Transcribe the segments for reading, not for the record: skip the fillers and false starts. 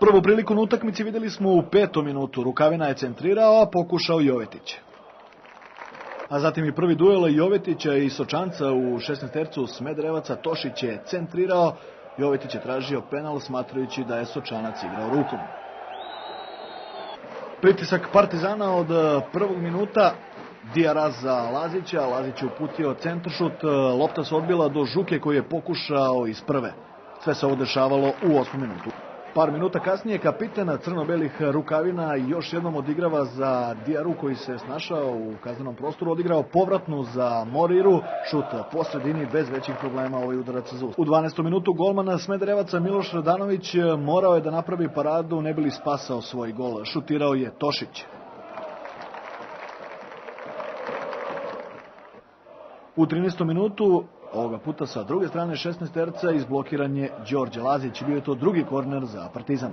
Prvu priliku na utakmici vidjeli smo u 5. minutu. Rukavina je centrirao, a pokušao Jovetić. A zatim i prvi duel Jovetića i Sočanca u 16-tercu Smederevaca. Tošić je centrirao, Jovetić je tražio penal smatrajući da je Sočanac igrao rukom. Pritisak Partizana od prvog minuta. Diaraz za Lazića, Lazić je uputio centaršut, lopta se odbila do Žuke koji je pokušao iz prve. Sve se ovo dešavalo u 8. minutu. Par minuta kasnije kapiten crno-belih Rukavina još jednom odigrava za Diaru koji se snašao u kaznenom prostoru, odigrao povratnu za Moriru, šut po sredini bez većih problema, ovaj udarac za usta. U 12. minutu golman Smederevaca Miloš Radanović morao je da napravi paradu ne bi li spasao svoj gol, šutirao je Tošić. U 13. minutu, ovoga puta sa druge strane 16-terca, izblokiran je Đorđe Lazić. Bio je to drugi korner za Partizan.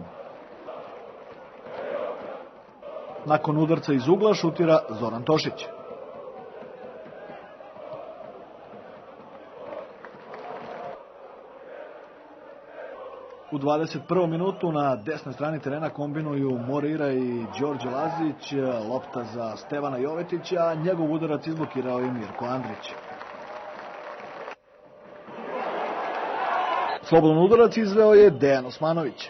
Nakon udarca iz ugla šutira Zoran Tošić. U 21. minutu na desnoj strani terena kombinuju Morira i Đorđe Lazić. Lopta za Stevana Jovetića, njegov udarac izblokirao je Mirko Andrić. Slobodan udarac izveo je Dejan Osmanović.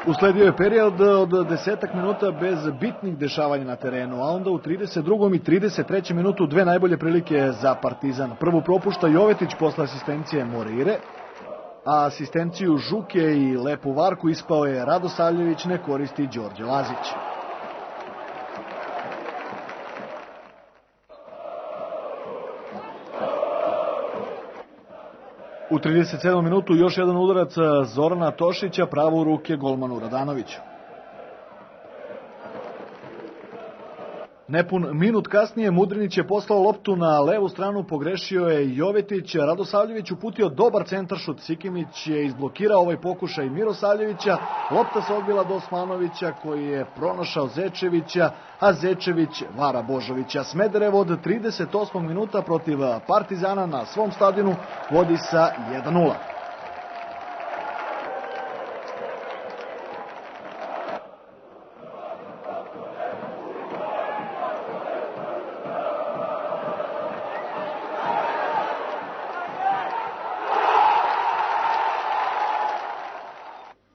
Usledio je period od 10 minuta bez bitnih dešavanja na terenu, a onda u 32. i 33. minutu dve najbolje prilike za Partizan. Prvu propušta Jovetić posle asistencije Morire, a asistenciju Žuke i lepu varku ispao je Radosavljević, ne koristi Đorđe Lazić. U 37. minutu još jedan udarac Zorana Tošića, pravo u ruke golmanu Radanoviću. Nepun minut kasnije Mudrinić je poslao loptu na levu stranu, pogrešio je Jovetić, Radosavljević uputio dobar centaršut, Sikimić je izblokirao ovaj pokušaj Mirosavljevića, lopta se odbila do Osmanovića koji je pronašao Zečevića, a Zečević vara Božovića. Smederevo od 38. minuta protiv Partizana na svom stadionu vodi sa 1:0.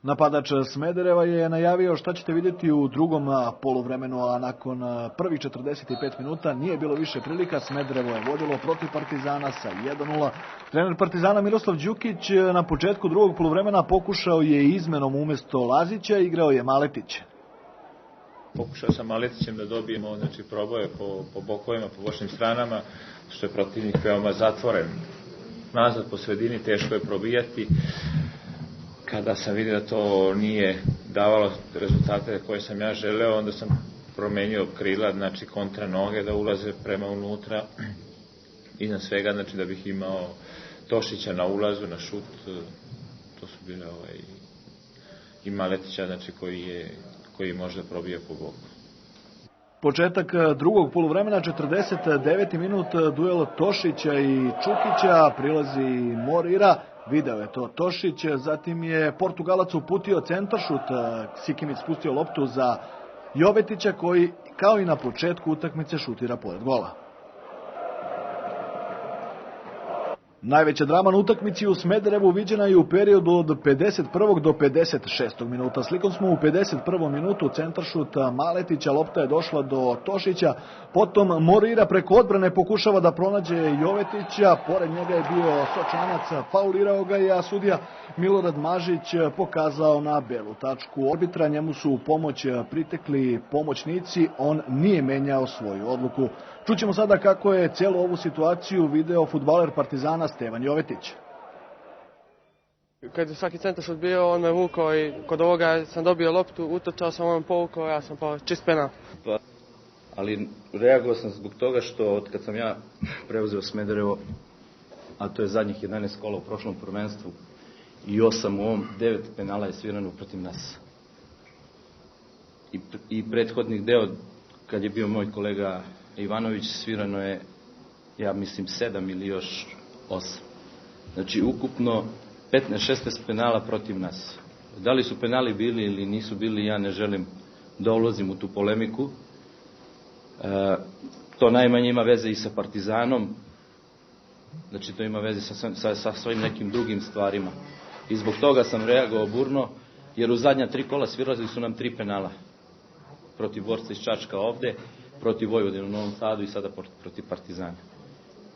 Napadač Smedereva je najavio šta ćete vidjeti u drugom poluvremenu, a nakon prvih 45 minuta nije bilo više prilika. Smederevo je vodilo protiv Partizana sa 1:0. Trener Partizana Miroslav Đukić na početku drugog poluvremena pokušao je izmenom umjesto Lazića, igrao je Maletić. Pokušao sam Maletićem da dobijemo proboje po bokovima, po bočnim stranama, što je protivnik veoma zatvoren. Nazad po sredini teško je probijati. Kada sam vidio da to nije davalo rezultate koje sam ja želeo, onda sam promenio krila, kontra noge da ulaze prema unutra. Iznad svega, da bih imao Tošića na ulazu, na šut. To su bile i Maletića, koji može da probije po boku. Početak drugog poluvremena, 49. minut, duel Tošića i Čukića, prilazi Morira. Video je to Tošić, zatim je Portugalac uputio centaršut, Sikimić spustio loptu za Jovetića koji, kao i na početku utakmice, šutira pored gola. Najveća drama na utakmici u Smederevu viđena je u periodu od 51. do 56. minuta. Slikom smo u 51. minutu, centaršut Maletića, lopta je došla do Tošića, potom Morira preko odbrane pokušava da pronađe Jovetića, pored njega je bio Sočanac, faulirao ga je, a sudija Milorad Mažić pokazao na belu tačku arbitra, njemu su u pomoć pritekli pomoćnici, on nije menjao svoju odluku. Čućemo sada kako je cijelu ovu situaciju video fudbaler Partizana Stevan Jovetić. Kad je svaki centaršut bio, on me vukao i kod ovoga sam dobio loptu, utrčao sam, on povukao, ja sam pao čist penal. Ali reagovao sam zbog toga što od kad sam ja preuzeo Smederevo, a to je zadnjih 11 kola u prošlom prvenstvu i 8 u ovom, 9 penala je svirano protiv nas. I prethodnih deo, kad je bio moj kolega Ivanović, svirano je, ja mislim, 7 ili još 8. Znači, ukupno 15-16 penala protiv nas. Da li su penali bili ili nisu bili, ja ne želim da ulazim u tu polemiku. To najmanje ima veze i sa Partizanom, znači to ima veze sa svojim nekim drugim stvarima. I zbog toga sam reagovao burno, jer u zadnja 3 kola svirali su nam 3 penala. Protiv Borca iz Čačka ovde, protiv Vojvodine u Novom Sadu i sada protiv Partizana.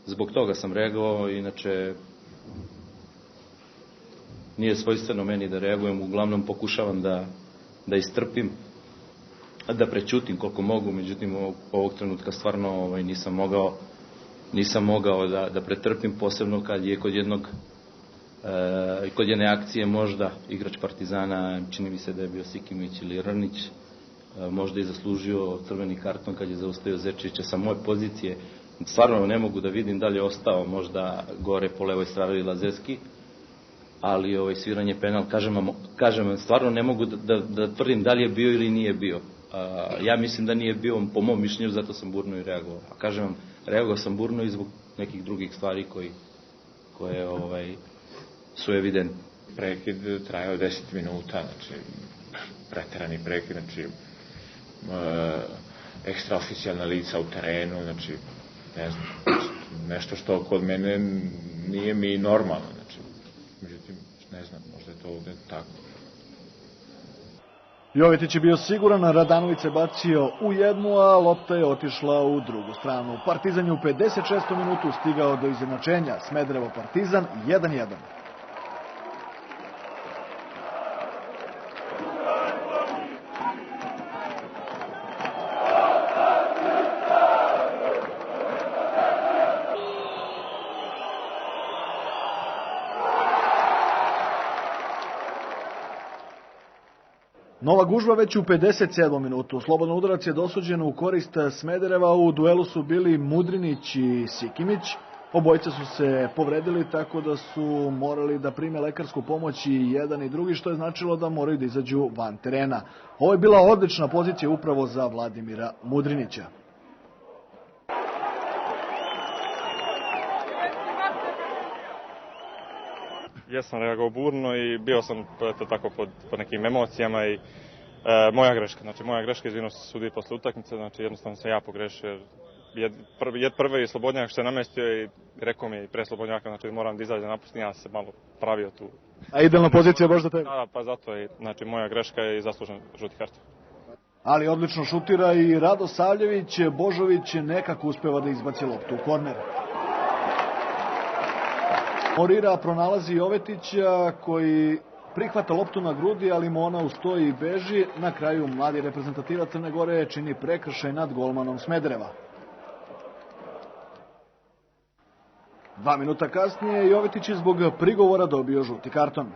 Zbog toga sam reagovao, inače nije svojstveno meni da reagujem, uglavnom pokušavam da istrpim, da prećutim koliko mogu, međutim ovog trenutka stvarno nisam mogao da pretrpim, posebno kad je kod jedne akcije možda igrač Partizana, čini mi se da je bio Sikimić ili Rnić, možda i zaslužio crveni karton kad je zaustavio Zečevića sa moje pozicije. Stvarno ne mogu da vidim da li je ostao možda gore po levoj strani Lazerski, ali sviranje penal, kažem vam, stvarno ne mogu da tvrdim da li je bio ili nije bio. Ja mislim da nije bio, po mom mišljenju, zato sam burno i reagovao. A kažem vam, reagovao sam burno i zbog nekih drugih stvari koje su evidentne. Prekid trajao 10 minuta, znači preterani prekid, znači ekstraoficijalna lica u terenu, znači ne znam, nešto što kod mene nije mi normalno, znači, međutim, ne znam, možda je to ovde tako. Jovetić je bio siguran, Radanović se bacio u jednu, a lopta je otišla u drugu stranu. Partizan je u 56. minutu stigao do izjednačenja. Smederevo Partizan 1:1. Nova gužva već u 57. minutu. Slobodan udarac je dosuđen u korist Smedereva. U duelu su bili Mudrinić i Sikimić. Obojice su se povredili tako da su morali da prime lekarsku pomoć i jedan i drugi, što je značilo da moraju da izađu van terena. Ovo je bila odlična pozicija upravo za Vladimira Mudrinića. Jesam reagovao burno i bio sam tako pod nekim emocijama i moja greška, izvinuo se sudiji posle utakmice, znači jednostavno sam ja pogrešio, jer prvi Slobodnjak što je namestio i rekao mi je pre Slobodnjaka, znači moram da izađem napustim, ja se malo pravio tu. A idealna pozicija baš za tebe? Da, pa zato je, znači moja greška je i zaslužen žuti karton. Ali odlično šutira i Rado Savljević, Božović nekako uspeva da izbaci loptu u korner. Morira pronalazi Jovetića koji prihvata loptu na grudi, ali mu ona ustoji i beži. Na kraju mladi reprezentativac Crne Gore čini prekršaj nad golmanom Smedereva. 2 minuta kasnije Jovetić je zbog prigovora dobio žuti karton.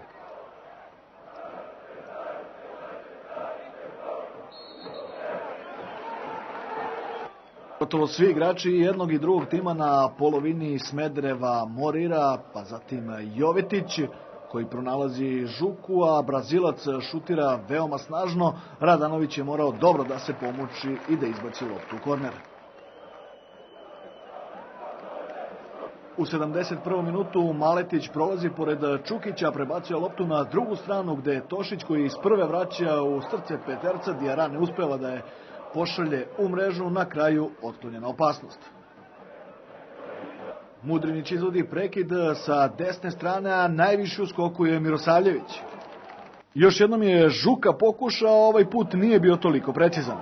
Gotovo svi igrači jednog i drugog tima na polovini Smedereva Morira, pa zatim Jovetić koji pronalazi Žuku, a Brazilac šutira veoma snažno. Radanović je morao dobro da se pomuči i da izbaci loptu u korner. U 71. minutu Maletić prolazi pored Čukića, prebacuje loptu na drugu stranu gde je Tošić koji iz prve vraća u srce peterca. Diarra ne uspeva da je pošalje u mrežu, na kraju otklonjena opasnost. Mudrinić izvodi prekid sa desne strane, a najviše u skoku je Mirosavljević. Još jednom je Žuka pokušao, ovaj put nije bio toliko precizan.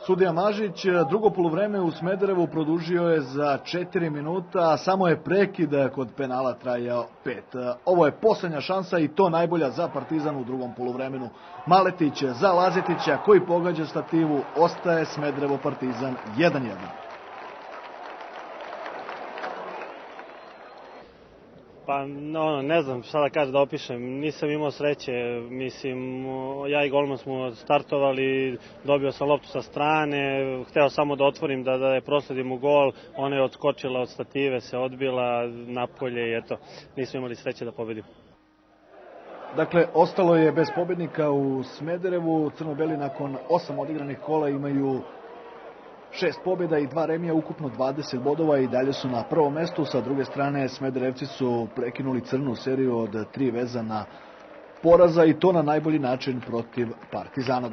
Sudija Mažić drugo poluvreme u Smederevu produžio je za 4 minuta, a samo je prekid kod penala trajao 5. Ovo je poslednja šansa i to najbolja za Partizan u drugom poluvremenu. Maletić za Lazetića koji pogađa stativu, ostaje Smederevo Partizan 1:1. Pa ne znam šta da kažem, da opišem, nisam imao sreće, mislim, ja i golman smo startovali, dobio sam loptu sa strane, hteo samo da otvorim, da je prosledim u gol, ona je odskočila od stative, se odbila napolje i eto, nismo imali sreće da pobedimo. Dakle, ostalo je bez pobednika u Smederevu. Crno-beli nakon 8 odigranih kola imaju 6 pobjeda i 2 remija, ukupno 20 bodova i dalje su na prvom mestu. Sa druge strane, Smederevci su prekinuli crnu seriju od 3 vezana poraza i to na najbolji način protiv Partizana.